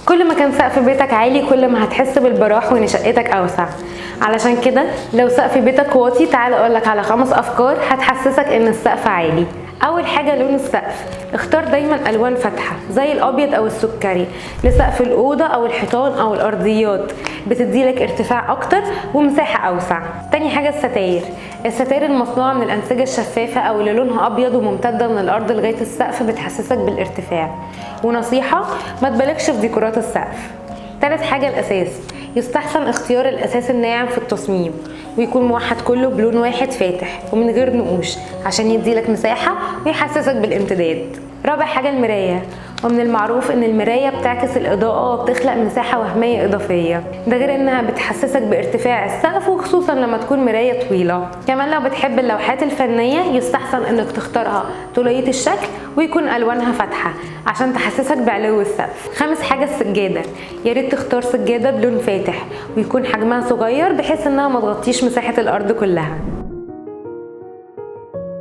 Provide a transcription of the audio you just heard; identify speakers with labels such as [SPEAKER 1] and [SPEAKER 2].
[SPEAKER 1] كل ما كان سقف بيتك عالي كل ما هتحس بالبراح وان شقتك اوسع. علشان كده لو سقف بيتك واطي تعال اقولك على 5 افكار هتحسسك ان السقف عالي. اول حاجه لون السقف، اختار دايما الوان فاتحه زي الابيض او السكري لسقف الاوضه او الحيطان او الارضيات، بتديلك ارتفاع اكتر ومساحه اوسع. تاني حاجه الستاير المصنوعه من الانسجه الشفافه او اللي لونها ابيض وممتده من الارض لغايه السقف بتحسسك بالارتفاع. ونصيحه ما تبالغش في ديكورات السقف. تالت حاجه الاساس، يستحسن اختيار الاساس الناعم في التصميم ويكون موحد كله بلون واحد فاتح ومن غير نقوش عشان يديلك مساحه ويحسسك بالامتداد. رابع حاجه المرايه، ومن المعروف ان المرايه بتعكس الاضاءه وبتخلق مساحه وهميه اضافيه، ده غير انها بتحسسك بارتفاع السقف وخصوصا لما تكون مرايه طويله. كمان لو بتحب اللوحات الفنيه يستحسن انك تختارها طوليه الشكل ويكون الوانها فاتحه عشان تحسسك بعلو السقف. خامس حاجه السجاده، يا ريت تختار سجاده بلون فاتح ويكون حجمها صغير بحيث انها ما تغطيش مساحه الارض كلها.